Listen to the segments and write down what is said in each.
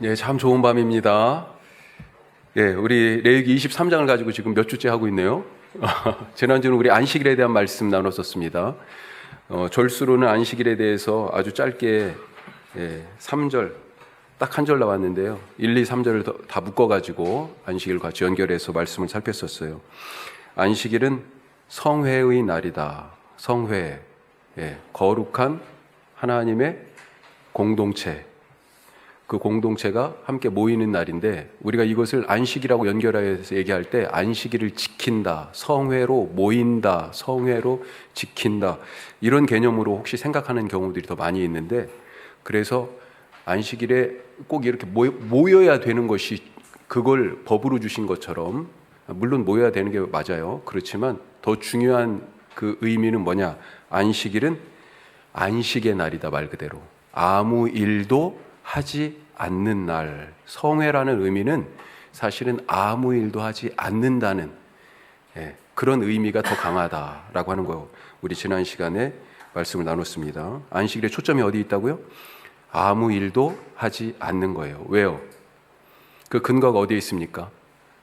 예, 참 좋은 밤입니다. 예, 우리 레위기 23장을 가지고 지금 몇 주째 하고 있네요. 지난주는 우리 안식일에 대한 말씀 나눴었습니다. 절수로는 안식일에 대해서 아주 짧게 3절, 딱 한 절 나왔는데요. 1, 2, 3절을 다 묶어가지고 안식일과 같이 연결해서 말씀을 살폈었어요. 안식일은 성회의 날이다. 성회, 거룩한 하나님의 공동체, 그 공동체가 함께 모이는 날인데, 우리가 이것을 안식이라고 연결해서 얘기할 때 안식일을 지킨다, 성회로 모인다, 성회로 지킨다, 이런 개념으로 혹시 생각하는 경우들이 더 많이 있는데, 그래서 안식일에 꼭 이렇게 모여야 되는 것이, 그걸 법으로 주신 것처럼, 물론 모여야 되는 게 맞아요. 그렇지만 더 중요한 그 의미는 뭐냐? 안식일은 안식의 날이다, 말 그대로. 아무 일도 하지 않는 날. 성회라는 의미는 사실은 아무 일도 하지 않는다는 그런 의미가 더 강하다라고 하는 거, 우리 지난 시간에 말씀을 나눴습니다. 안식일의 초점이 어디 있다고요? 아무 일도 하지 않는 거예요. 왜요? 그 근거가 어디에 있습니까?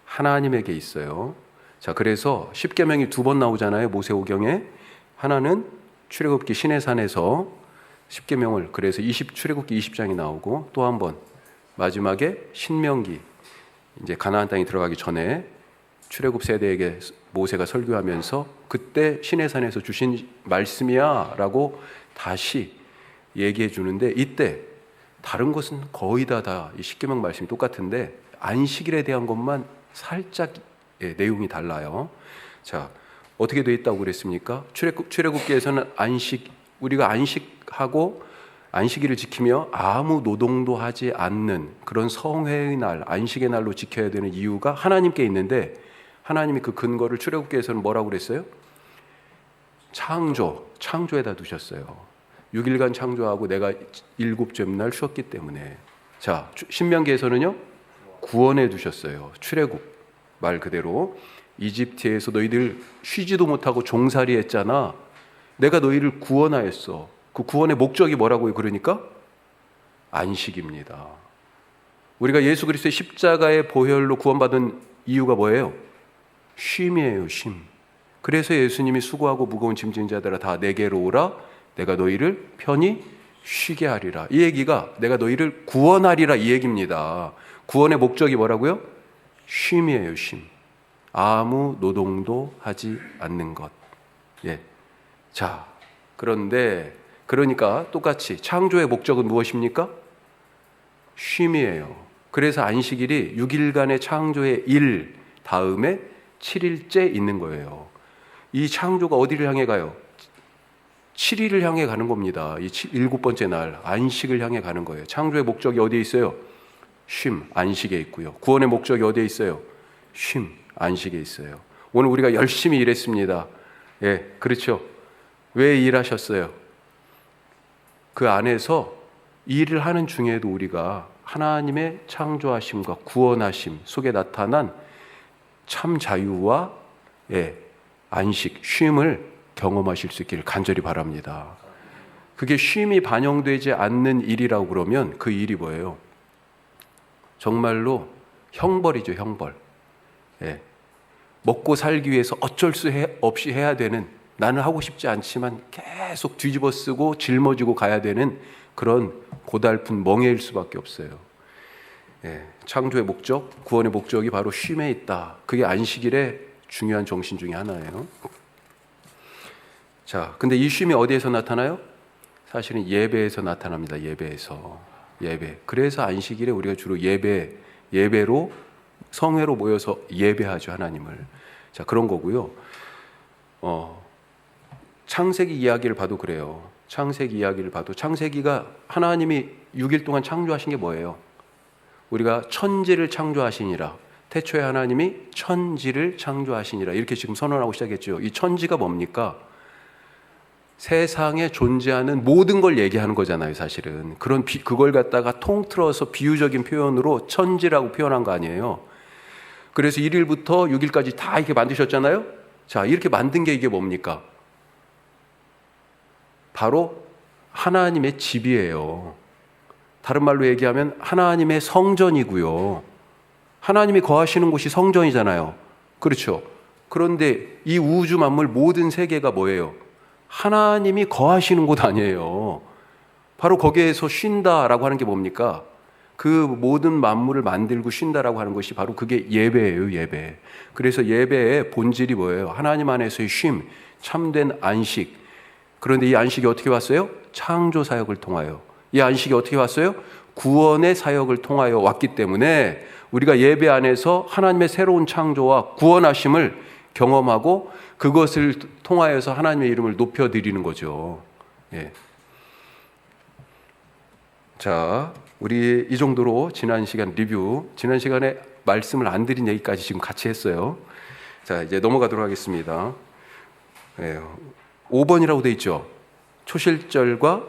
하나님에게 있어요. 자, 그래서 십계명이 2번 나오잖아요, 모세오경에. 하나는 출애굽기 시내산에서 십계명을, 그래서 출애굽기 20장이 나오고, 또 한 번 마지막에 신명기, 이제 가나안 땅에 들어가기 전에 출애굽 세대에게 모세가 설교하면서 그때 시내산에서 주신 말씀이야라고 다시 얘기해 주는데, 이때 다른 것은 거의 다 이 십계명 말씀이 똑같은데 안식일에 대한 것만 살짝 내용이 달라요. 자, 어떻게 돼 있다고 그랬습니까? 출애굽기에서는 우리가 안식하고 안식일을 지키며 아무 노동도 하지 않는 그런 성회의 날, 안식의 날로 지켜야 되는 이유가 하나님께 있는데, 하나님이 그 근거를 출애굽기에서는 뭐라고 그랬어요? 창조에다 두셨어요. 6일간 창조하고 내가 7째 날 쉬었기 때문에. 자, 신명기에서는요, 구원해 두셨어요. 출애굽 말 그대로 이집트에서 너희들 쉬지도 못하고 종살이 했잖아. 내가 너희를 구원하였어. 그 구원의 목적이 뭐라고요? 그러니까 안식입니다. 우리가 예수 그리스도의 십자가의 보혈로 구원받은 이유가 뭐예요? 쉼이에요, 쉼. 그래서 예수님이 수고하고 무거운 짐진 자들아 다 내게로 오라, 내가 너희를 편히 쉬게 하리라. 이 얘기가 내가 너희를 구원하리라, 이 얘기입니다. 구원의 목적이 뭐라고요? 쉼이에요, 쉼. 아무 노동도 하지 않는 것. 자, 그러니까 똑같이 창조의 목적은 무엇입니까? 쉼이에요. 그래서 안식일이 6일간의 창조의 일 다음에 7일째 있는 거예요. 이 창조가 어디를 향해 가요? 7일을 향해 가는 겁니다. 이 7번째 날 안식을 향해 가는 거예요. 창조의 목적이 어디에 있어요? 쉼, 안식에 있고요. 구원의 목적이 어디에 있어요? 쉼, 안식에 있어요. 오늘 우리가 열심히 일했습니다. 그렇죠. 왜 일하셨어요? 그 안에서 일을 하는 중에도 우리가 하나님의 창조하심과 구원하심 속에 나타난 참 자유와 안식, 쉼을 경험하실 수 있기를 간절히 바랍니다. 그게 쉼이 반영되지 않는 일이라고 그러면 그 일이 뭐예요? 정말로 형벌이죠, 형벌. 먹고 살기 위해서 어쩔 수 없이 해야 되는, 나는 하고 싶지 않지만 계속 뒤집어 쓰고 짊어지고 가야 되는 그런 고달픈 멍해일 수밖에 없어요. 창조의 목적, 구원의 목적이 바로 쉼에 있다. 그게 안식일의 중요한 정신 중에 하나예요. 자, 근데 이 쉼이 어디에서 나타나요? 사실은 예배에서 나타납니다. 예배에서. 그래서 안식일에 우리가 주로 예배로 성회로 모여서 예배하죠, 하나님을. 자, 그런 거고요. 창세기 이야기를 봐도 그래요. 창세기가 하나님이 6일 동안 창조하신 게 뭐예요? 우리가 천지를 창조하시니라. 태초에 하나님이 천지를 창조하시니라. 이렇게 지금 선언하고 시작했죠. 이 천지가 뭡니까? 세상에 존재하는 모든 걸 얘기하는 거잖아요, 사실은. 그걸 갖다가 통틀어서 비유적인 표현으로 천지라고 표현한 거 아니에요. 그래서 1일부터 6일까지 다 이렇게 만드셨잖아요. 자, 이렇게 만든 게 이게 뭡니까? 바로 하나님의 집이에요. 다른 말로 얘기하면 하나님의 성전이고요. 하나님이 거하시는 곳이 성전이잖아요. 그렇죠? 그런데 이 우주 만물 모든 세계가 뭐예요? 하나님이 거하시는 곳 아니에요. 바로 거기에서 쉰다라고 하는 게 뭡니까? 그 모든 만물을 만들고 쉰다라고 하는 것이 바로 그게 예배예요, 예배. 그래서 예배의 본질이 뭐예요? 하나님 안에서의 쉼, 참된 안식. 그런데 이 안식이 어떻게 왔어요? 창조 사역을 통하여. 이 안식이 어떻게 왔어요? 구원의 사역을 통하여 왔기 때문에 우리가 예배 안에서 하나님의 새로운 창조와 구원하심을 경험하고 그것을 통하여서 하나님의 이름을 높여드리는 거죠. 예. 자, 우리 이 정도로 지난 시간 리뷰, 지난 시간에 말씀을 안 드린 얘기까지 지금 같이 했어요. 자, 이제 넘어가도록 하겠습니다. 예, 5번이라고 돼 있죠. 초실절과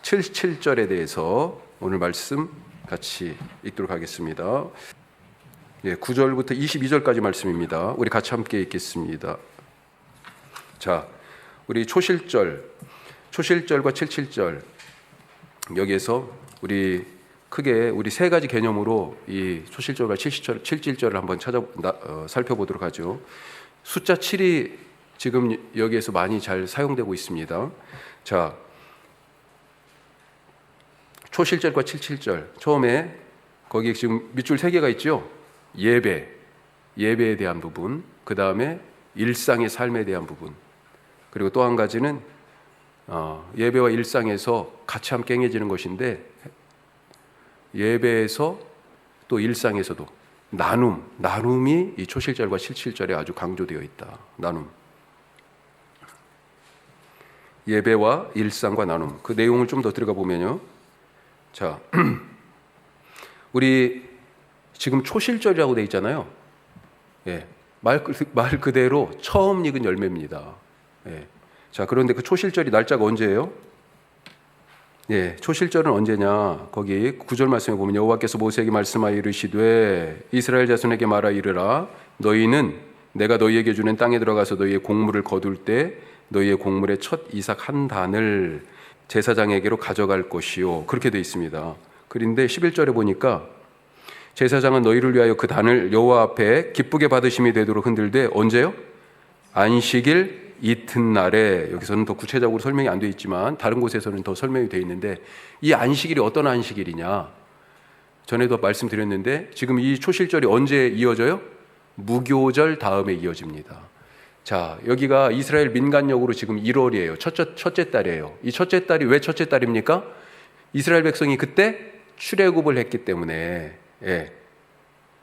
7절에 대해서 오늘 말씀 같이 읽도록 하겠습니다. 9절부터 22절까지 말씀입니다. 우리 같이 함께 읽겠습니다. 자, 우리 초실절과 77절 여기에서 우리 크게 우리 세 가지 개념으로 이 초실절과 77절을 한번 살펴보도록 하죠. 숫자 7이 지금 여기에서 많이 잘 사용되고 있습니다. 자, 초실절과 77절 처음에 거기 지금 밑줄 3개가 있죠. 예배에 대한 부분, 그 다음에 일상의 삶에 대한 부분, 그리고 또 한 가지는 예배와 일상에서 같이 함께 행해지는 것인데 예배에서 또 일상에서도 나눔이 이 초실절과 77절에 아주 강조되어 있다. 나눔. 예배와 일상과 나눔. 그 내용을 좀 더 들어가 보면요. 자, 우리 지금 초실절이라고 되어 있잖아요. 예, 말 그대로 처음 익은 열매입니다. 예. 자, 그런데 그 초실절이 날짜가 언제예요? 예, 초실절은 언제냐? 거기 9절 말씀에 보면 여호와께서 모세에게 말씀하여 이르시되 이스라엘 자손에게 말하 이르라 너희는 내가 너희에게 주는 땅에 들어가서 너희의 곡물을 거둘 때 너희의 곡물의 첫 이삭 한 단을 제사장에게로 가져갈 것이요. 그렇게 되어 있습니다. 그런데 11절에 보니까 제사장은 너희를 위하여 그 단을 여호와 앞에 기쁘게 받으심이 되도록 흔들되 언제요? 안식일 이튿날에. 여기서는 더 구체적으로 설명이 안 되어 있지만 다른 곳에서는 더 설명이 되어 있는데 이 안식일이 어떤 안식일이냐? 전에도 말씀드렸는데 지금 이 초실절이 언제 이어져요? 무교절 다음에 이어집니다. 자, 여기가 이스라엘 민간력으로 지금 1월이에요. 첫째 달이에요. 이 첫째 달이 왜 첫째 달입니까? 이스라엘 백성이 그때 출애굽을 했기 때문에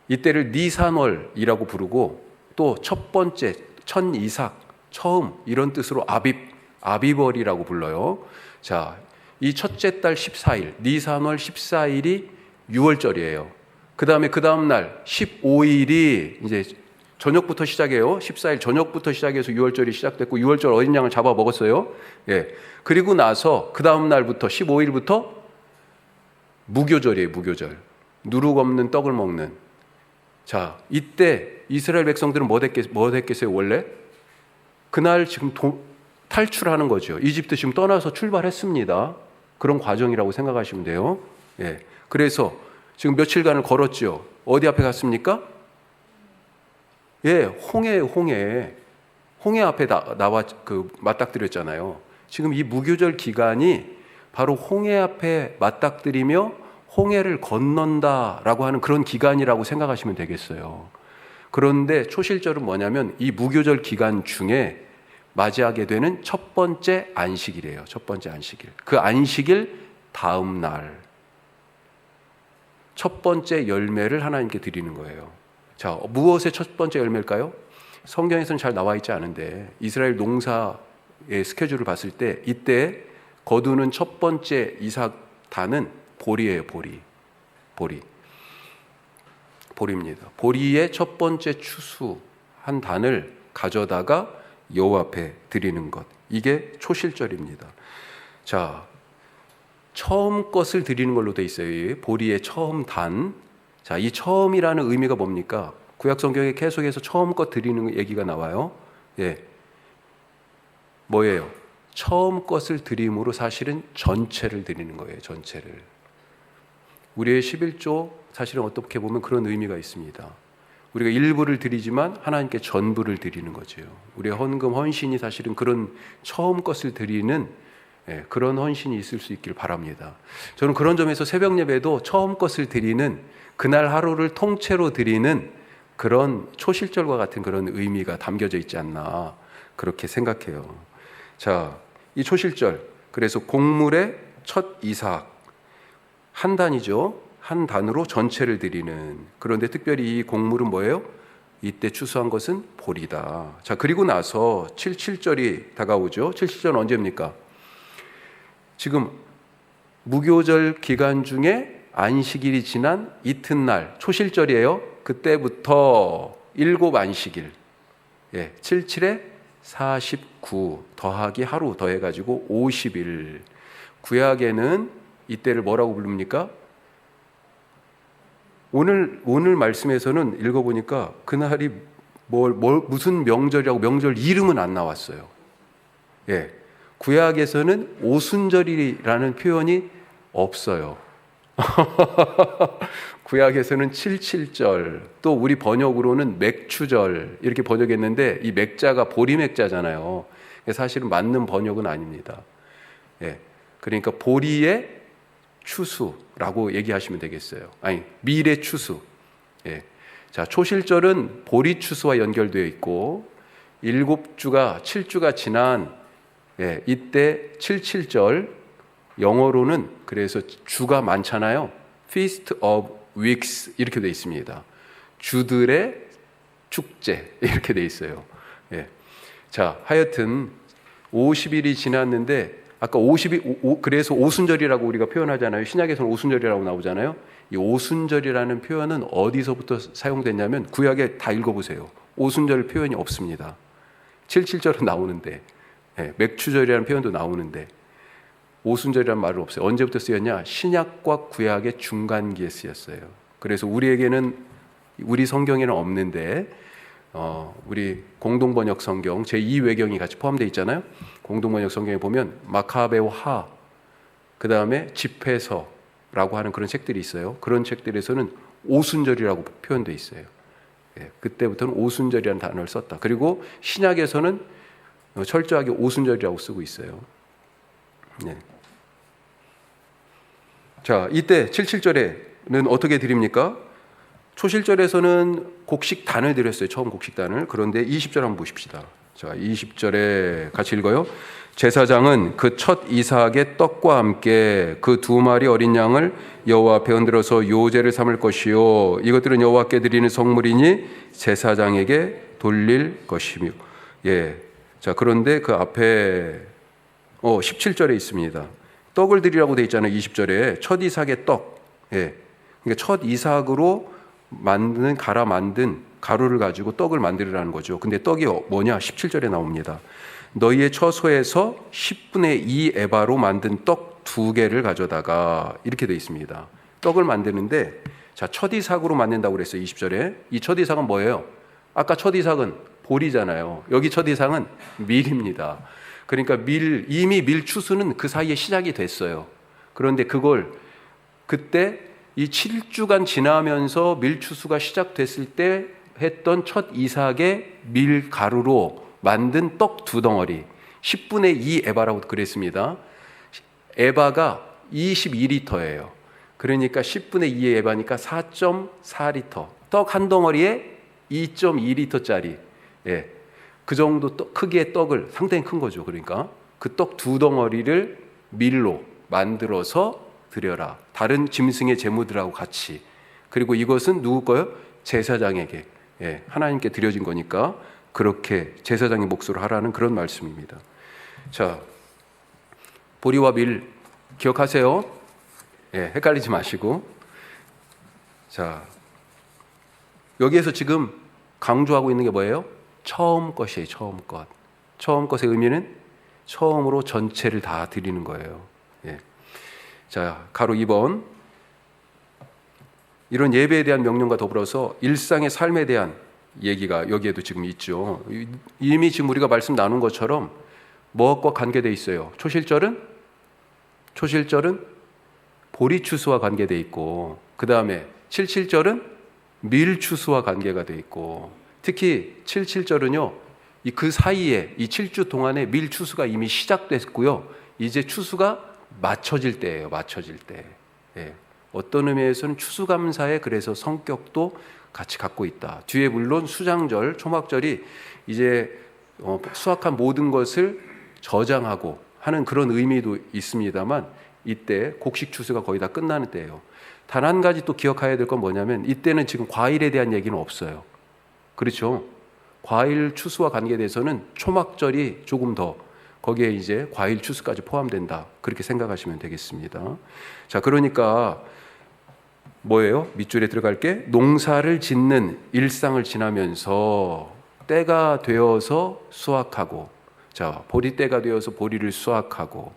이때를 니산월이라고 부르고 또 첫 번째 첫 이삭 처음 이런 뜻으로 아비벌이라고 불러요. 자, 이 첫째 달 14일 니산월 14일이 6월절이에요. 그 다음 날 15일이 이제 저녁부터 시작해요. 14일 저녁부터 시작해서 6월절이 시작됐고 6월절 어린 양을 잡아 먹었어요. 예. 그리고 나서 그 다음 날부터 15일부터 무교절이에요. 무교절. 누룩 없는 떡을 먹는. 자, 이때 이스라엘 백성들은 뭐 됐겠어요? 원래 그날 지금 탈출하는 거죠. 이집트 지금 떠나서 출발했습니다. 그런 과정이라고 생각하시면 돼요. 예. 그래서 지금 며칠간을 걸었죠. 어디 앞에 갔습니까? 예, 홍해 앞에 나와 맞닥뜨렸잖아요. 지금 이 무교절 기간이 바로 홍해 앞에 맞닥뜨리며 홍해를 건넌다라고 하는 그런 기간이라고 생각하시면 되겠어요. 그런데 초실절은 뭐냐면 이 무교절 기간 중에 맞이하게 되는 첫 번째 안식일이에요. 첫 번째 안식일. 그 안식일 다음 날 첫 번째 열매를 하나님께 드리는 거예요. 자, 무엇의 첫 번째 열매일까요? 성경에서는 잘 나와 있지 않은데 이스라엘 농사의 스케줄을 봤을 때 이때 거두는 첫 번째 이삭단은 보리예요. 보리입니다. 보리의 첫 번째 추수 한 단을 가져다가 여호와 앞에 드리는 것. 이게 초실절입니다. 자, 처음 것을 드리는 걸로 돼 있어요. 보리의 처음 단. 자, 이 처음이라는 의미가 뭡니까? 구약 성경에 계속해서 처음 것 드리는 얘기가 나와요. 예. 뭐예요? 처음 것을 드림으로 사실은 전체를 드리는 거예요. 전체를. 우리의 11조 사실은 어떻게 보면 그런 의미가 있습니다. 우리가 일부를 드리지만 하나님께 전부를 드리는 거죠. 우리의 헌금, 헌신이 사실은 그런 처음 것을 드리는 그런 헌신이 있을 수 있길 바랍니다. 저는 그런 점에서 새벽 예배도 처음 것을 드리는, 그날 하루를 통째로 드리는 그런 초실절과 같은 그런 의미가 담겨져 있지 않나 그렇게 생각해요. 자, 이 초실절, 그래서 곡물의 첫 이삭, 한 단이죠. 한 단으로 전체를 드리는. 그런데 특별히 이 곡물은 뭐예요? 이때 추수한 것은 보리다. 자, 그리고 나서 77절이 다가오죠. 77절은 언제입니까? 지금 무교절 기간 중에 안식일이 지난 이튿날 초실절이에요. 그때부터 7 안식일, 77에 49 더하기 하루 더해가지고 50일. 구약에는 이때를 뭐라고 부릅니까? 오늘 말씀에서는 읽어보니까 그날이 무슨 명절이라고 명절 이름은 안 나왔어요. 구약에서는 오순절이라는 표현이 없어요. 구약에서는 77절, 또 우리 번역으로는 맥추절 이렇게 번역했는데 이 맥자가 보리맥자잖아요. 사실은 맞는 번역은 아닙니다. 그러니까 보리의 추수라고 얘기하시면 되겠어요. 아니, 밀의 추수. 자, 초실절은 보리 추수와 연결되어 있고 7주가 지난 이때 77절, 영어로는 그래서 주가 많잖아요. Feast of Weeks 이렇게 되어 있습니다. 주들의 축제 이렇게 되어 있어요. 자, 하여튼 50일이 지났는데 아까 50일, 그래서 오순절이라고 우리가 표현하잖아요. 신약에서는 오순절이라고 나오잖아요. 이 오순절이라는 표현은 어디서부터 사용됐냐면 구약에 다 읽어보세요. 오순절 표현이 없습니다. 77절은 나오는데, 맥추절이라는 표현도 나오는데 오순절이라는 말은 없어요. 언제부터 쓰였냐? 신약과 구약의 중간기에 쓰였어요. 그래서 우리 성경에는 없는데 우리 공동번역 성경 제2외경이 같이 포함되어 있잖아요. 공동번역 성경에 보면 마카베오하, 그 다음에 집회서라고 하는 그런 책들이 있어요. 그런 책들에서는 오순절이라고 표현되어 있어요. 그때부터는 오순절이라는 단어를 썼다. 그리고 신약에서는 철저하게 오순절이라고 쓰고 있어요. 자, 이때 77절에는 어떻게 드립니까? 초실절에서는 곡식단을 드렸어요. 처음 곡식단을. 그런데 20절 한번 보십시다. 자, 20절에 같이 읽어요. 제사장은 그 첫 이삭의 떡과 함께 그 2마리 어린 양을 여호와 앞에 흔들어서 요제를 삼을 것이요 이것들은 여호와께 드리는 성물이니 제사장에게 돌릴 것이며. 자, 그런데 그 앞에 17절에 있습니다. 떡을 드리라고 되어 있잖아요. 20절에 첫 이삭의 떡. 그러니까 첫 이삭으로 갈아 만든 가루를 가지고 떡을 만들으라는 거죠. 근데 떡이 뭐냐? 17절에 나옵니다. 너희의 처소에서 10분의 2 에바로 만든 떡 2개를 가져다가, 이렇게 되어 있습니다. 떡을 만드는데, 자, 첫 이삭으로 만든다고 그랬어요. 20절에. 이 첫 이삭은 뭐예요? 아까 첫 이삭은 보리잖아요. 여기 첫 이삭은 밀입니다. 그러니까 이미 밀 추수는 그 사이에 시작이 됐어요. 그런데 그때 이 7주간 지나면서 밀 추수가 시작됐을 때 했던 첫 이삭의 밀 가루로 만든 떡 2덩어리, 10분의 2 에바라고 그랬습니다. 에바가 22리터예요. 그러니까 10분의 2의 에바니까 4.4리터. 떡 한 덩어리에 2.2리터짜리. 그 정도 크기의 떡을, 상당히 큰 거죠. 그러니까 그 떡 2덩어리를 밀로 만들어서 드려라. 다른 짐승의 제물들하고 같이. 그리고 이것은 누구 거예요? 제사장에게, 하나님께 드려진 거니까 그렇게 제사장의 몫으로 하라는 그런 말씀입니다. 자, 보리와 밀 기억하세요? 헷갈리지 마시고. 자, 여기에서 지금 강조하고 있는 게 뭐예요? 처음 것이에요. 처음 것. 처음 것의 의미는 처음으로 전체를 다 드리는 거예요. 자, 가로 2번. 이런 예배에 대한 명령과 더불어서 일상의 삶에 대한 얘기가 여기에도 지금 있죠. 이미 지금 우리가 말씀 나눈 것처럼 무엇과 관계되어 있어요? 초실절은 보리추수와 관계되어 있고, 그 다음에 77절은 밀추수와 관계가 되어 있고, 특히 77절은요, 그 사이에 이 7주 동안에 밀추수가 이미 시작됐고요, 이제 추수가 맞춰질 때예요. 맞춰질 때. 예. 어떤 의미에서는 추수감사의 그래서 성격도 같이 갖고 있다. 뒤에 물론 수장절, 초막절이 이제 수확한 모든 것을 저장하고 하는 그런 의미도 있습니다만, 이때 곡식 추수가 거의 다 끝나는 때예요. 단 한 가지 또 기억해야 될 건 뭐냐면, 이때는 지금 과일에 대한 얘기는 없어요. 그렇죠? 과일 추수와 관계돼서는 초막절이 조금 더 거기에 이제 과일 추수까지 포함된다, 그렇게 생각하시면 되겠습니다. 자, 그러니까 뭐예요? 밑줄에 들어갈게. 농사를 짓는 일상을 지나면서 때가 되어서 수확하고, 자, 보리 때가 되어서 보리를 수확하고,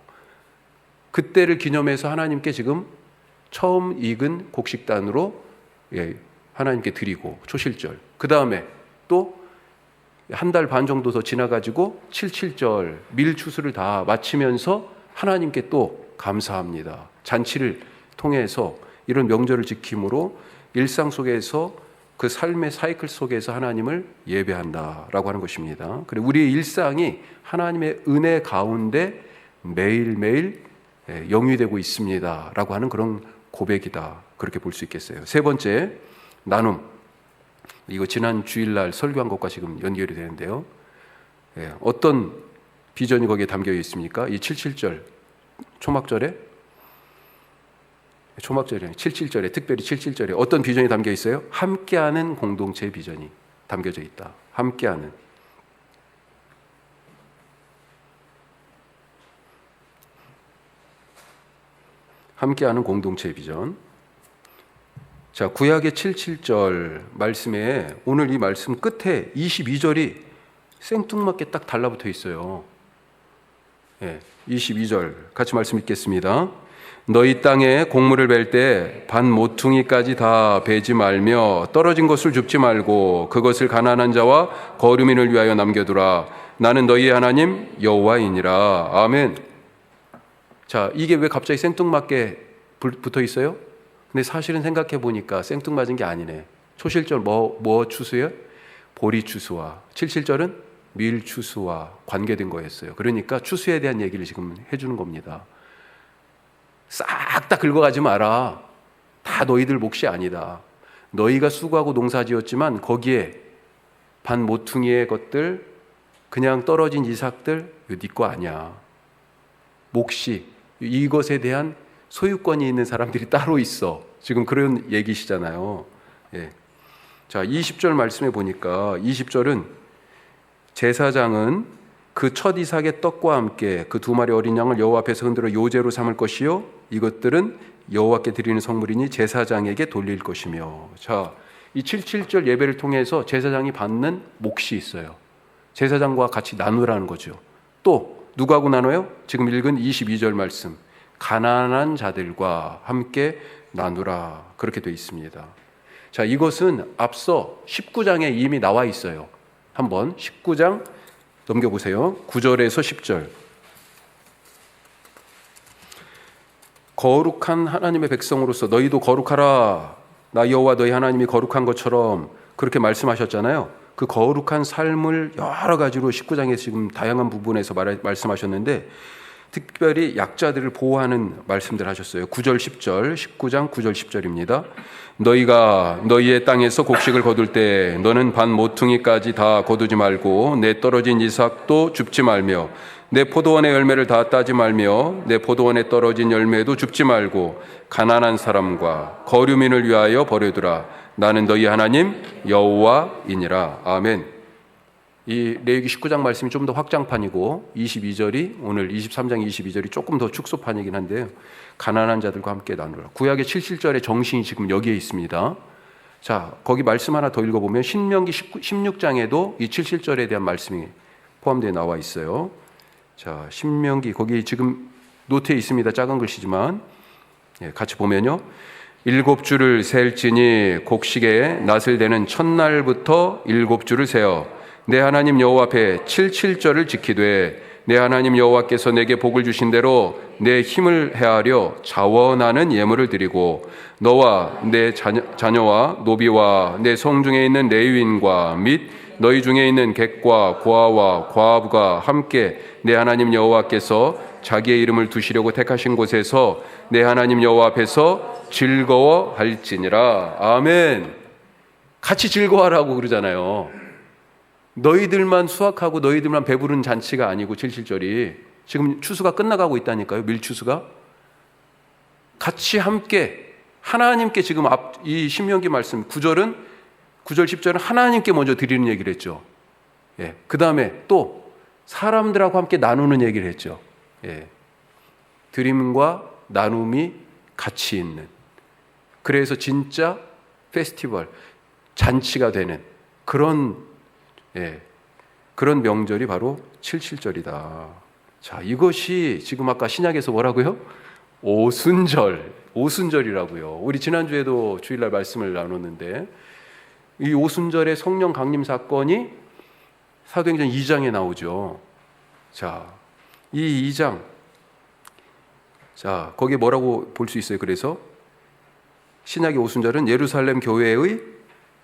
그때를 기념해서 하나님께 지금 처음 익은 곡식단으로 하나님께 드리고, 초실절. 그 다음에 또 한 달 반 정도 더 지나가지고 77절 밀추수를 다 마치면서 하나님께 또 감사합니다. 잔치를 통해서 이런 명절을 지킴으로 일상 속에서 그 삶의 사이클 속에서 하나님을 예배한다라고 하는 것입니다. 그리고 우리의 일상이 하나님의 은혜 가운데 매일매일 영위되고 있습니다라고 하는 그런 고백이다, 그렇게 볼 수 있겠어요. 세 번째, 나눔. 이거 지난 주일날 설교한 것과 지금 연결이 되는데요. 어떤 비전이 거기에 담겨 있습니까? 이 77절 초막절에 77절에, 특별히 77절에 어떤 비전이 담겨 있어요? 함께하는 공동체 비전이 담겨져 있다. 함께하는 공동체 비전. 자, 구약의 77절 말씀에 오늘 이 말씀 끝에 22절이 생뚱맞게 딱 달라붙어 있어요. 22절 같이 말씀 읽겠습니다. 너희 땅에 곡물을 벨 때 반 모퉁이까지 다 베지 말며 떨어진 것을 줍지 말고 그것을 가난한 자와 거류민을 위하여 남겨두라. 나는 너희의 하나님 여호와이니라. 아멘. 자, 이게 왜 갑자기 생뚱맞게 붙어 있어요? 근데 사실은 생각해 보니까 생뚱맞은 게 아니네. 초실절 뭐 추수예요? 보리 추수와 77절은 밀 추수와 관계된 거였어요. 그러니까 추수에 대한 얘기를 지금 해주는 겁니다. 싹 다 긁어가지 마라. 다 너희들 몫이 아니다. 너희가 수고하고 농사지었지만 거기에 반 모퉁이의 것들, 그냥 떨어진 이삭들, 이거 네 거 아니야. 몫이, 이것에 대한 소유권이 있는 사람들이 따로 있어. 지금 그런 얘기시잖아요. 자, 20절 말씀해 보니까 20절은 제사장은 그 첫 이삭의 떡과 함께 그 두 마리 어린 양을 여호와 앞에서 흔들어 요제로 삼을 것이요 이것들은 여호와께 드리는 성물이니 제사장에게 돌릴 것이며. 자, 이 77절 예배를 통해서 제사장이 받는 몫이 있어요. 제사장과 같이 나누라는 거죠. 또 누구하고 나눠요? 지금 읽은 22절 말씀, 가난한 자들과 함께 나누라, 그렇게 되어 있습니다. 자, 이것은 앞서 19장에 이미 나와 있어요. 한번 19장 넘겨보세요. 9절에서 10절. 거룩한 하나님의 백성으로서 너희도 거룩하라. 나 여호와 너희 하나님이 거룩한 것처럼, 그렇게 말씀하셨잖아요. 그 거룩한 삶을 여러 가지로 19장에 지금 다양한 부분에서 말씀하셨는데, 특별히 약자들을 보호하는 말씀들 하셨어요. 9절 10절, 19장 9절 10절입니다. 너희가 너희의 땅에서 곡식을 거둘 때 너는 반 모퉁이까지 다 거두지 말고 내 떨어진 이삭도 줍지 말며 내 포도원의 열매를 다 따지 말며 내 포도원에 떨어진 열매도 줍지 말고 가난한 사람과 거류민을 위하여 버려두라. 나는 너희 하나님 여호와이니라. 아멘. 이 레위기 19장 말씀이 좀 더 확장판이고 22절이 오늘 23장 22절이 조금 더 축소판이긴 한데요. 가난한 자들과 함께 나누라. 구약의 77절의 정신이 지금 여기에 있습니다. 자, 거기 말씀 하나 더 읽어보면 신명기 16장에도 이 77절에 대한 말씀이 포함되어 나와 있어요. 자, 신명기 거기 지금 노트에 있습니다. 작은 글씨지만 같이 보면요. 7주를 셀지니 곡식에 낫을 대는 첫날부터 7주를 세어 내 하나님 여호와 앞에 77절을 지키되 내 하나님 여호와께서 내게 복을 주신 대로 내 힘을 헤아려 자원하는 예물을 드리고 너와 내 자녀와 노비와 내 성중에 있는 레위인과 및 너희 중에 있는 객과 고아와 과부가 함께 내 하나님 여호와께서 자기의 이름을 두시려고 택하신 곳에서 내 하나님 여호와 앞에서 즐거워할지니라. 아멘. 같이 즐거워하라고 그러잖아요. 너희들만 수확하고 너희들만 배부른 잔치가 아니고 77절이 지금 추수가 끝나가고 있다니까요. 밀추수가. 같이 함께 하나님께 지금 이 신명기 말씀 9절 10절은 하나님께 먼저 드리는 얘기를 했죠. 예. 그 다음에 또 사람들하고 함께 나누는 얘기를 했죠. 예. 드림과 나눔이 같이 있는. 그래서 진짜 페스티벌, 잔치가 되는 그런 명절이 바로 77절이다. 자, 이것이 지금 아까 신약에서 뭐라고요? 오순절이라고요. 우리 지난주에도 주일날 말씀을 나눴는데 이 오순절의 성령 강림 사건이 사도행전 2장에 나오죠. 자, 이 2장. 자, 거기에 뭐라고 볼 수 있어요? 그래서 신약의 오순절은 예루살렘 교회의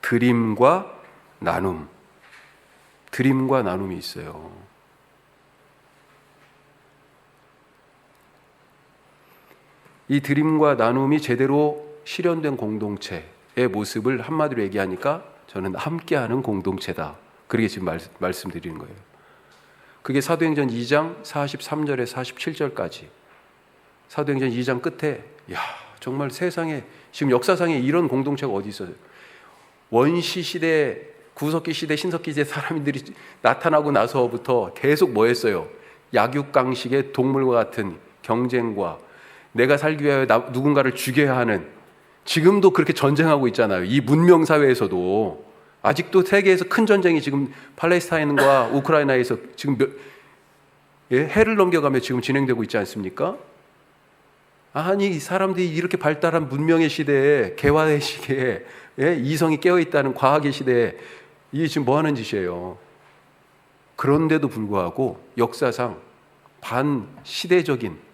드림과 나눔이 있어요. 이 드림과 나눔이 제대로 실현된 공동체의 모습을 한마디로 얘기하니까 저는 함께하는 공동체다. 그렇게 지금 말씀드리는 거예요. 그게 사도행전 2장 43절에서 47절까지. 사도행전 2장 끝에 정말 세상에 지금 역사상에 이런 공동체가 어디 있어요? 원시 시대, 구석기 시대, 신석기 시대 사람들이 나타나고 나서부터 계속 뭐 했어요? 약육강식의 동물과 같은 경쟁과 내가 살기 위하여 누군가를 죽여야 하는, 지금도 그렇게 전쟁하고 있잖아요. 이 문명사회에서도 아직도 세계에서 큰 전쟁이 지금 팔레스타인과 우크라이나에서 지금 해를 넘겨가며 지금 진행되고 있지 않습니까? 아니, 이 사람들이 이렇게 발달한 문명의 시대에, 개화의 시기에, 이성이 깨어있다는 과학의 시대에 이게 지금 뭐 하는 짓이에요? 그런데도 불구하고 역사상 반시대적인,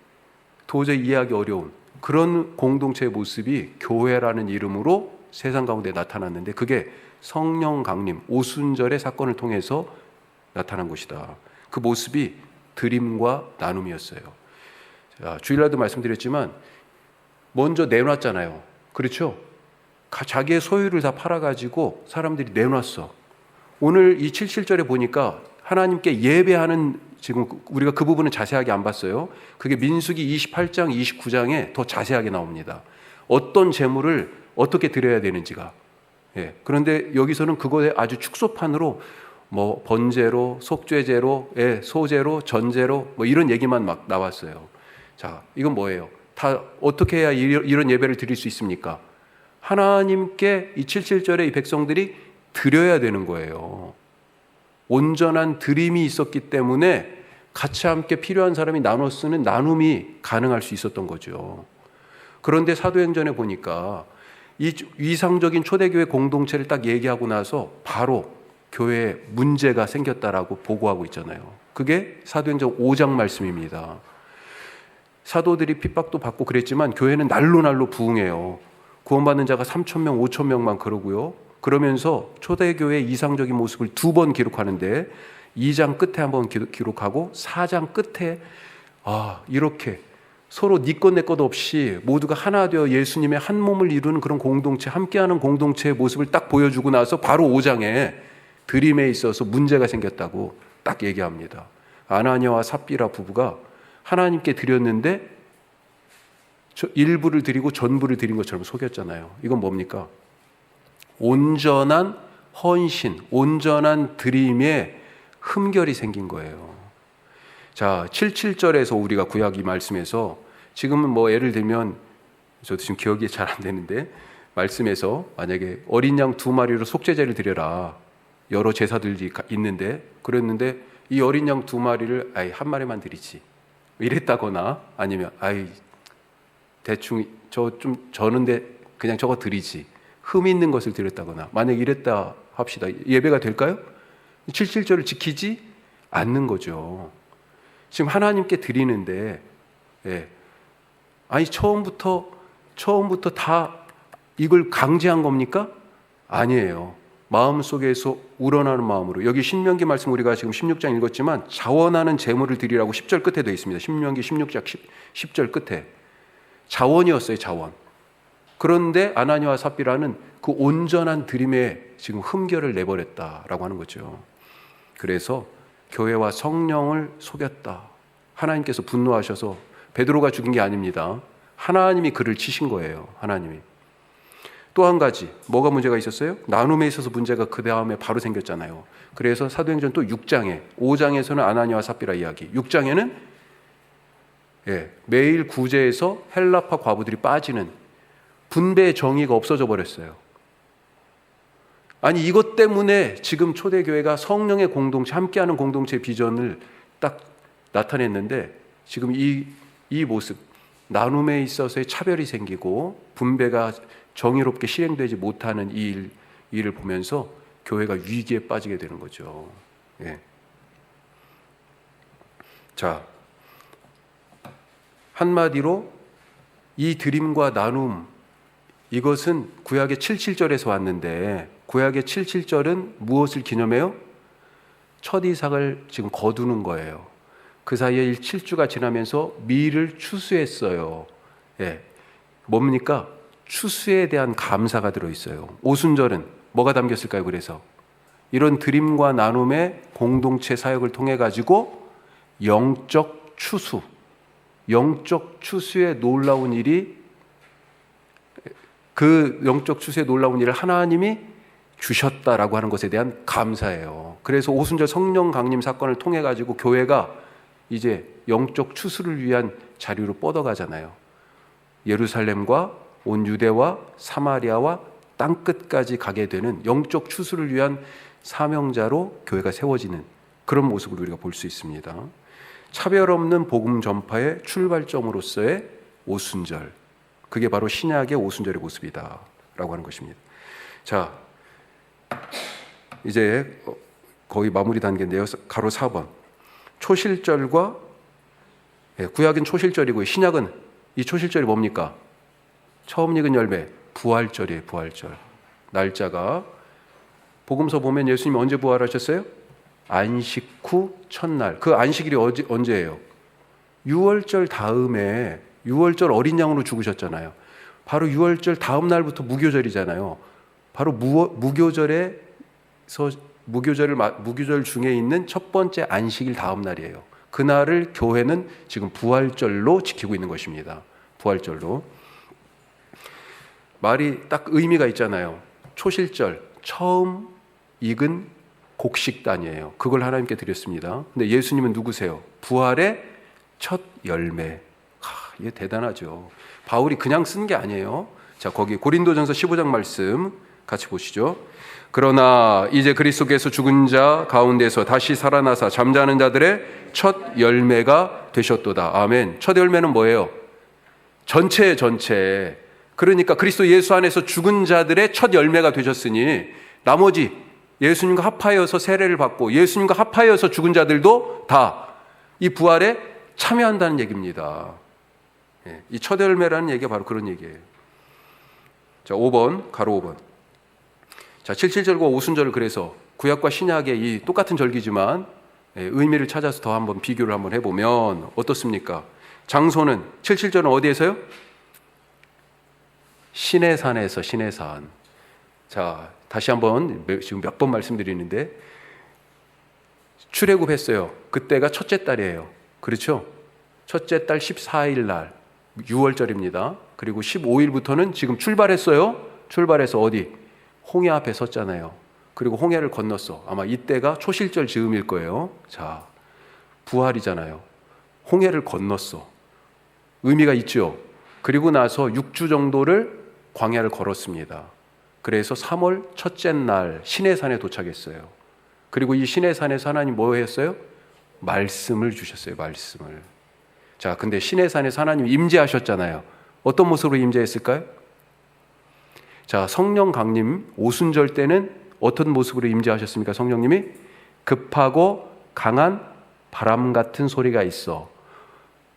도저히 이해하기 어려운 그런 공동체의 모습이 교회라는 이름으로 세상 가운데 나타났는데, 그게 성령 강림, 오순절의 사건을 통해서 나타난 것이다. 그 모습이 드림과 나눔이었어요. 자, 주일날도 말씀드렸지만 먼저 내놨잖아요. 그렇죠? 자기의 소유를 다 팔아가지고 사람들이 내놨어. 오늘 이 77절에 보니까 하나님께 예배하는, 지금 우리가 그 부분은 자세하게 안 봤어요. 그게 민수기 28장, 29장에 더 자세하게 나옵니다. 어떤 제물을 어떻게 드려야 되는지가. 그런데 여기서는 그거에 아주 축소판으로 뭐 번제로, 속죄제로, 소제로, 전제로 뭐 이런 얘기만 막 나왔어요. 자, 이건 뭐예요? 다 어떻게 해야 이런 예배를 드릴 수 있습니까? 하나님께 이 77절에 이 백성들이 드려야 되는 거예요. 온전한 드림이 있었기 때문에 같이 함께 필요한 사람이 나눠 쓰는 나눔이 가능할 수 있었던 거죠. 그런데 사도행전에 보니까 이 위상적인 초대교회 공동체를 딱 얘기하고 나서 바로 교회에 문제가 생겼다라고 보고하고 있잖아요. 그게 사도행전 5장 말씀입니다. 사도들이 핍박도 받고 그랬지만 교회는 날로 부흥해요. 구원받는 자가 3,000명, 5,000명만 그러고요. 그러면서 초대교회의 이상적인 모습을 2번 기록하는데 2장 끝에 한번 기록하고 4장 끝에 이렇게 서로 네 것 내 것 없이 모두가 하나 되어 예수님의 한 몸을 이루는 그런 공동체, 함께하는 공동체의 모습을 딱 보여주고 나서 바로 5장에 드림에 있어서 문제가 생겼다고 딱 얘기합니다. 아나니아와 삽비라 부부가 하나님께 드렸는데 일부를 드리고 전부를 드린 것처럼 속였잖아요. 이건 뭡니까? 온전한 헌신, 온전한 드림에 흠결이 생긴 거예요. 자, 77절에서 우리가 구약 이 말씀에서 지금은 뭐 예를 들면 저도 지금 기억이 잘 안 되는데 말씀에서 만약에 어린 양 2마리로 속죄제를 드려라. 여러 제사들이 있는데 그랬는데 이 어린 양 2마리를 한 마리만 드리지. 이랬다거나 아니면 대충 저 좀 저는데 그냥 저거 드리지. 흠 있는 것을 드렸다거나 만약 이랬다 합시다. 예배가 될까요? 77절을 지키지 않는 거죠. 지금 하나님께 드리는데, 예. 아니 처음부터 다 이걸 강제한 겁니까? 아니에요. 마음속에서 우러나는 마음으로. 여기 신명기 말씀 우리가 지금 16장 읽었지만 자원하는 제물을 드리라고 10절 끝에 되어 있습니다. 신명기 16장 10절 끝에. 자원이었어요, 자원. 그런데 아나니와 삽비라는 그 온전한 드림에 지금 흠결을 내버렸다라고 하는 거죠. 그래서 교회와 성령을 속였다. 하나님께서 분노하셔서 베드로가 죽인 게 아닙니다. 하나님이 그를 치신 거예요. 하나님이. 또 한 가지 뭐가 문제가 있었어요? 나눔에 있어서 문제가 그 다음에 바로 생겼잖아요. 그래서 사도행전 또 6장에 5장에서는 아나니와 삽비라 이야기, 6장에는 매일 구제에서 헬라파 과부들이 빠지는 분배의 정의가 없어져 버렸어요. 아니 이것 때문에 지금 초대교회가 성령의 공동체, 함께하는 공동체 비전을 딱 나타냈는데 지금 이 모습, 나눔에 있어서의 차별이 생기고 분배가 정의롭게 실행되지 못하는 이 일을 보면서 교회가 위기에 빠지게 되는 거죠. 예. 자, 한마디로 이 드림과 나눔, 이것은 구약의 77절에서 왔는데 구약의 77절은 무엇을 기념해요? 첫 이삭을 지금 거두는 거예요. 그 사이에 7주가 지나면서 밀을 추수했어요. 예. 뭡니까? 추수에 대한 감사가 들어있어요. 오순절은 뭐가 담겼을까요? 그래서 이런 드림과 나눔의 공동체 사역을 통해 가지고 영적 추수의 놀라운 일이, 그 영적 추수의 놀라운 일을 하나님이 주셨다라고 하는 것에 대한 감사예요. 그래서 오순절 성령 강림 사건을 통해 가지고 교회가 이제 영적 추수를 위한 자리로 뻗어가잖아요. 예루살렘과 온 유대와 사마리아와 땅끝까지 가게 되는 영적 추수를 위한 사명자로 교회가 세워지는 그런 모습을 우리가 볼 수 있습니다. 차별 없는 복음 전파의 출발점으로서의 오순절, 그게 바로 신약의 오순절의 모습이다 라고 하는 것입니다. 자, 이제 거의 마무리 단계인데요. 가로 4번. 초실절과, 구약은 초실절이고 신약은 이 초실절이 뭡니까? 처음 익은 열매, 부활절이에요. 부활절. 날짜가 복음서 보면 예수님 언제 부활하셨어요? 안식 후 첫날. 그 안식일이 언제예요? 6월절 다음에, 6월절 어린 양으로 죽으셨잖아요. 바로 6월절 다음 날부터 무교절이잖아요. 바로 무교절 중에 있는 첫 번째 안식일 다음 날이에요. 그날을 교회는 지금 부활절로 지키고 있는 것입니다. 부활절로. 말이 딱 의미가 있잖아요. 초실절, 처음 익은 곡식단이에요. 그걸 하나님께 드렸습니다. 근데 예수님은 누구세요? 부활의 첫 열매. 이게 대단하죠. 바울이 그냥 쓴 게 아니에요. 자, 거기 고린도전서 15장 말씀 같이 보시죠. 그러나 이제 그리스도께서 죽은 자 가운데서 다시 살아나사 잠자는 자들의 첫 열매가 되셨도다. 아멘. 첫 열매는 뭐예요? 전체. 그러니까 그리스도 예수 안에서 죽은 자들의 첫 열매가 되셨으니 나머지 예수님과 합하여서 세례를 받고 예수님과 합하여서 죽은 자들도 다 이 부활에 참여한다는 얘기입니다. 이 첫 열매라는 얘기가 바로 그런 얘기예요. 자, 5번, 가로 5번. 자, 77절과 오순절을 그래서 구약과 신약의 이 똑같은 절기지만 의미를 찾아서 더 한번 비교를 한번 해보면 어떻습니까? 장소는 77절은 어디에서요? 시내산에서, 시내산. 자, 다시 한번 지금 몇 번 말씀드리는데 출애굽했어요. 그때가 첫째 달이에요. 그렇죠? 첫째 달 14일 날 6월절입니다. 그리고 15일부터는 지금 출발했어요. 출발해서 어디? 홍해 앞에 섰잖아요. 그리고 홍해를 건넜어. 아마 이때가 초실절 즈음일 거예요. 자, 부활이잖아요. 홍해를 건넜어. 의미가 있죠. 그리고 나서 6주 정도를 광야를 걸었습니다. 그래서 3월 첫째 날 시내산에 도착했어요. 그리고 이 시내산에서 하나님 뭐 했어요? 말씀을 주셨어요. 말씀을. 자, 근데 시내산에서 하나님 임재하셨잖아요. 어떤 모습으로 임재했을까요? 자, 성령 강림 오순절 때는 어떤 모습으로 임재하셨습니까? 성령님이 급하고 강한 바람 같은 소리가 있어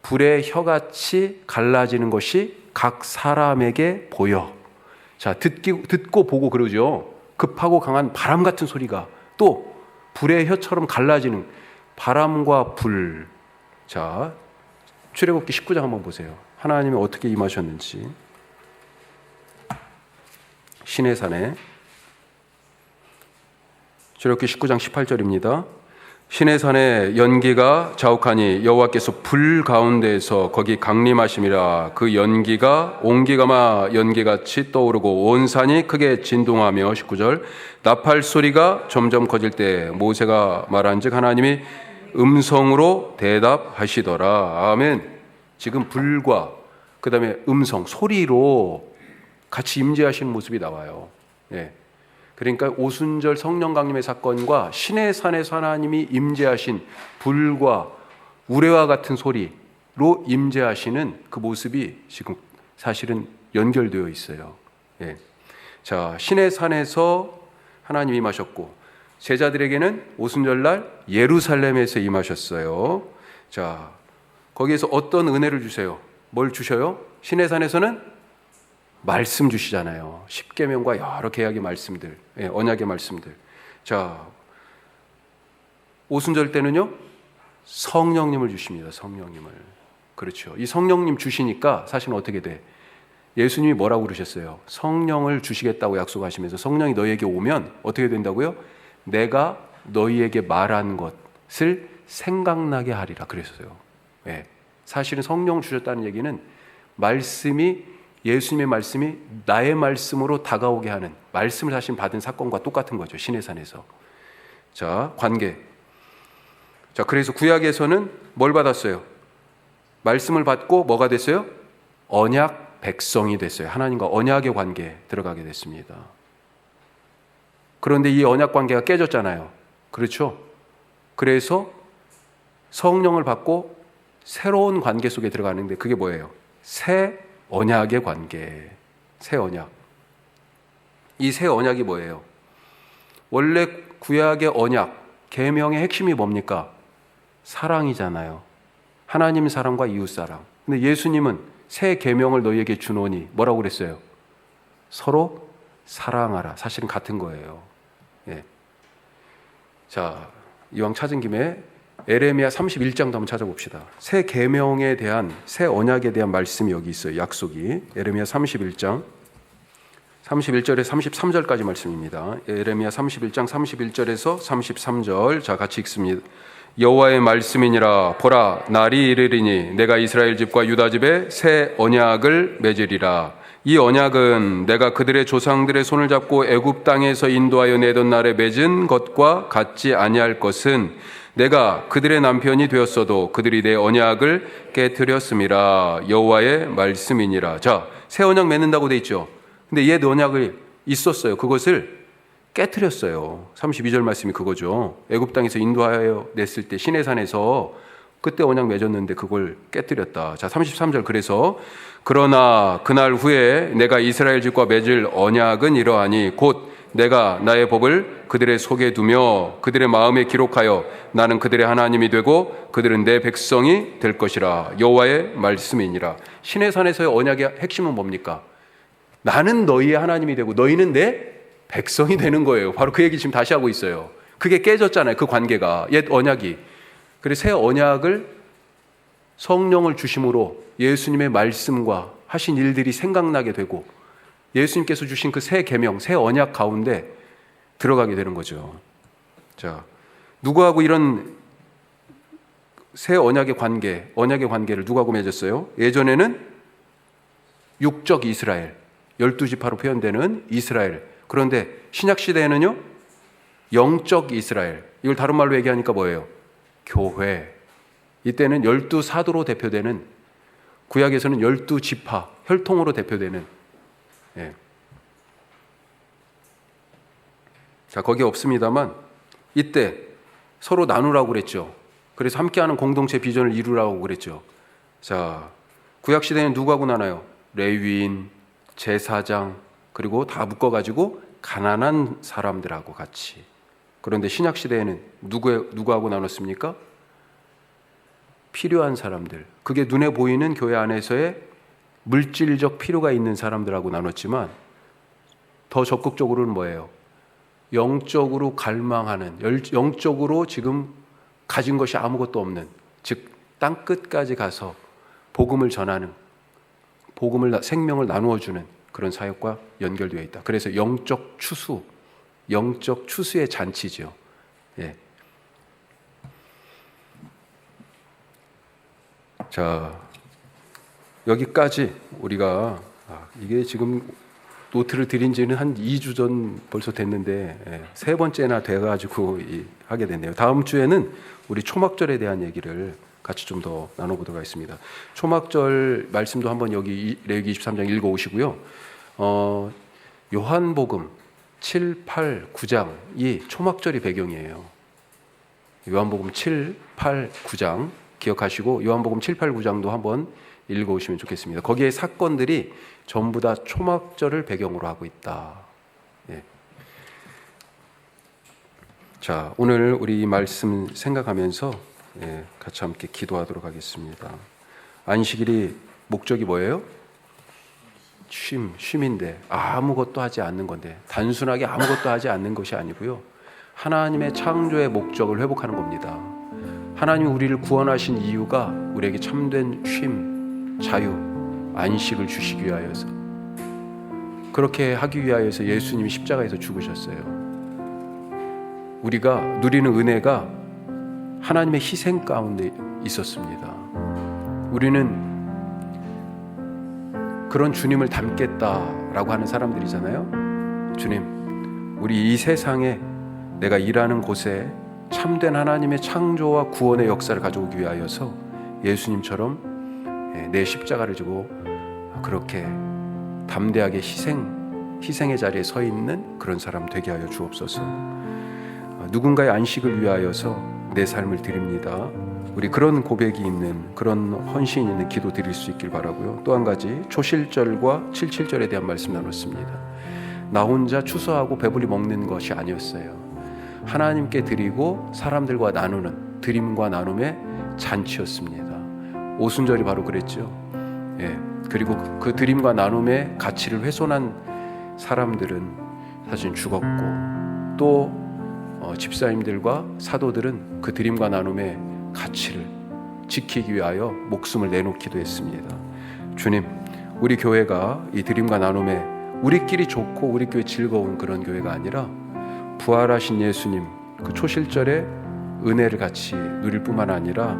불의 혀같이 갈라지는 것이 각 사람에게 보여. 자, 듣고 보고 그러죠. 급하고 강한 바람 같은 소리가 또 불의 혀처럼 갈라지는 바람과 불. 자, 출애굽기 19장 한번 보세요. 하나님이 어떻게 임하셨는지. 시내산에 출애굽기 19장 18절입니다. 시내산에 연기가 자욱하니 여호와께서 불 가운데에서 거기 강림하심이라. 그 연기가 옹기가마 연기같이 떠오르고 온 산이 크게 진동하며 19절 나팔 소리가 점점 커질 때 모세가 말한즉 하나님이 음성으로 대답하시더라. 아멘. 지금 불과 그 다음에 음성 소리로 같이 임재하시는 모습이 나와요. 예. 그러니까 오순절 성령 강림의 사건과 시내산에서 하나님이 임재하신 불과 우레와 같은 소리로 임재하시는 그 모습이 지금 사실은 연결되어 있어요. 예. 자, 시내산에서 하나님이 임하셨고 제자들에게는 오순절날 예루살렘에서 임하셨어요. 자, 거기에서 어떤 은혜를 주세요? 뭘 주셔요? 시내산에서는 말씀 주시잖아요. 십계명과 여러 계약의 말씀들, 언약의 말씀들. 자, 오순절 때는요 성령님을 주십니다. 성령님을. 그렇죠. 이 성령님 주시니까 사실은 어떻게 돼? 예수님이 뭐라고 그러셨어요? 성령을 주시겠다고 약속하시면서 성령이 너희에게 오면 어떻게 된다고요? 내가 너희에게 말한 것을 생각나게 하리라 그랬어요. 예. 사실은 성령을 주셨다는 얘기는 예수님의 말씀이 나의 말씀으로 다가오게 하는 말씀을 사실 받은 사건과 똑같은 거죠. 시내산에서. 자, 관계. 자, 그래서 구약에서는 뭘 받았어요? 말씀을 받고 뭐가 됐어요? 언약 백성이 됐어요. 하나님과 언약의 관계에 들어가게 됐습니다. 그런데 이 언약 관계가 깨졌잖아요. 그렇죠? 그래서 성령을 받고 새로운 관계 속에 들어가는데 그게 뭐예요? 새 언약의 관계. 새 언약. 이 새 언약이 뭐예요? 원래 구약의 언약, 계명의 핵심이 뭡니까? 사랑이잖아요. 하나님 사랑과 이웃 사랑. 근데 예수님은 새 계명을 너희에게 주노니 뭐라고 그랬어요? 서로 사랑하라. 사실은 같은 거예요. 예. 자, 이왕 찾은 김에 에레미야 31장도 한번 찾아봅시다. 새 계명에 대한, 새 언약에 대한 말씀이 여기 있어요. 약속이. 에레미야 31장 31절에서 33절까지 말씀입니다. 에레미야 31장 31절에서 33절. 자, 같이 읽습니다. 여호와의 말씀이니라. 보라, 날이 이르리니 내가 이스라엘 집과 유다 집에 새 언약을 맺으리라. 이 언약은 내가 그들의 조상들의 손을 잡고 애굽 땅에서 인도하여 내던 날에 맺은 것과 같지 아니할 것은 내가 그들의 남편이 되었어도 그들이 내 언약을 깨뜨렸음이라. 여호와의 말씀이니라. 자, 새 언약 맺는다고 돼 있죠. 근데 옛 언약이 있었어요. 그것을 깨뜨렸어요. 32절 말씀이 그거죠. 애굽 땅에서 인도하여 냈을 때 시내산에서 그때 언약 맺었는데 그걸 깨뜨렸다. 자, 33절. 그래서 그러나 그날 후에 내가 이스라엘 집과 맺을 언약은 이러하니 곧 내가 나의 법을 그들의 속에 두며 그들의 마음에 기록하여 나는 그들의 하나님이 되고 그들은 내 백성이 될 것이라. 여호와의 말씀이니라. 시내산에서의 언약의 핵심은 뭡니까? 나는 너희의 하나님이 되고 너희는 내 백성이 되는 거예요. 바로 그 얘기 지금 다시 하고 있어요. 그게 깨졌잖아요. 그 관계가. 옛 언약이. 그래서 새 언약을 성령을 주심으로 예수님의 말씀과 하신 일들이 생각나게 되고 예수님께서 주신 그 새 계명, 새 언약 가운데 들어가게 되는 거죠. 자, 누구하고 이런 새 언약의 관계를 누구하고 맺었어요? 예전에는 육적 이스라엘, 12지파로 표현되는 이스라엘. 그런데 신약 시대에는요, 영적 이스라엘. 이걸 다른 말로 얘기하니까 뭐예요? 교회. 이때는 12사도로 대표되는, 구약에서는 12지파, 혈통으로 대표되는. 예. 자, 거기 없습니다만 이때 서로 나누라고 그랬죠. 그래서 함께하는 공동체 비전을 이루라고 그랬죠. 자, 구약 시대에는 누구하고 나눠요? 레위인, 제사장, 그리고 다 묶어가지고 가난한 사람들하고 같이. 그런데 신약 시대에는 누구하고 나눴습니까? 필요한 사람들, 그게 눈에 보이는 교회 안에서의 물질적 필요가 있는 사람들하고 나눴지만 더 적극적으로는 뭐예요? 영적으로 갈망하는, 영적으로 지금 가진 것이 아무것도 없는, 즉 땅끝까지 가서 복음을 전하는, 생명을 나누어주는 그런 사역과 연결되어 있다. 그래서 영적 추수의 잔치죠. 예. 자, 여기까지 우리가 이게 지금 노트를 드린 지는 한 2주 전 벌써 됐는데 세 번째나 돼가지고 하게 됐네요. 다음 주에는 우리 초막절에 대한 얘기를 같이 좀 더 나눠보도록 하겠습니다. 초막절 말씀도 한번 여기 레위기 23장 읽어오시고요. 요한복음 7, 8, 9장이 초막절이 배경이에요. 요한복음 7, 8, 9장 기억하시고 요한복음 7, 8, 9장도 한번 읽어오시면 좋겠습니다. 거기에 사건들이 전부 다 초막절을 배경으로 하고 있다. 예. 자, 오늘 우리 이 말씀 생각하면서 같이 함께 기도하도록 하겠습니다. 안식일이 목적이 뭐예요? 쉼인데 아무것도 하지 않는 건데, 단순하게 아무것도 하지 않는 것이 아니고요, 하나님의 창조의 목적을 회복하는 겁니다. 하나님이 우리를 구원하신 이유가 우리에게 참된 쉼, 자유, 안식을 주시기 위하여서, 그렇게 하기 위하여서 예수님이 십자가에서 죽으셨어요. 우리가 누리는 은혜가 하나님의 희생 가운데 있었습니다. 우리는 그런 주님을 닮겠다라고 하는 사람들이잖아요. 주님, 우리 이 세상에 내가 일하는 곳에 참된 하나님의 창조와 구원의 역사를 가져오기 위하여서 예수님처럼 내 십자가를 지고 그렇게 담대하게 희생의 자리에 서 있는 그런 사람 되게 하여 주옵소서. 누군가의 안식을 위하여서 내 삶을 드립니다. 우리 그런 고백이 있는, 그런 헌신이 있는 기도 드릴 수 있길 바라고요. 또 한 가지, 초실절과 77절에 대한 말씀 나눴습니다. 나 혼자 추수하고 배불리 먹는 것이 아니었어요. 하나님께 드리고 사람들과 나누는, 드림과 나눔의 잔치였습니다. 오순절이 바로 그랬죠. 예. 그리고 그 드림과 나눔의 가치를 훼손한 사람들은 사실 죽었고, 또 집사님들과 사도들은 그 드림과 나눔의 가치를 지키기 위하여 목숨을 내놓기도 했습니다. 주님, 우리 교회가 이 드림과 나눔에 우리끼리 좋고 우리끼리 즐거운 그런 교회가 아니라 부활하신 예수님 그 초실절의 은혜를 같이 누릴 뿐만 아니라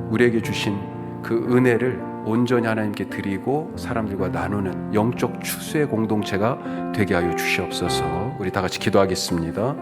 우리에게 주신 그 은혜를 온전히 하나님께 드리고 사람들과 나누는 영적 추수의 공동체가 되게 하여 주시옵소서. 우리 다 같이 기도하겠습니다.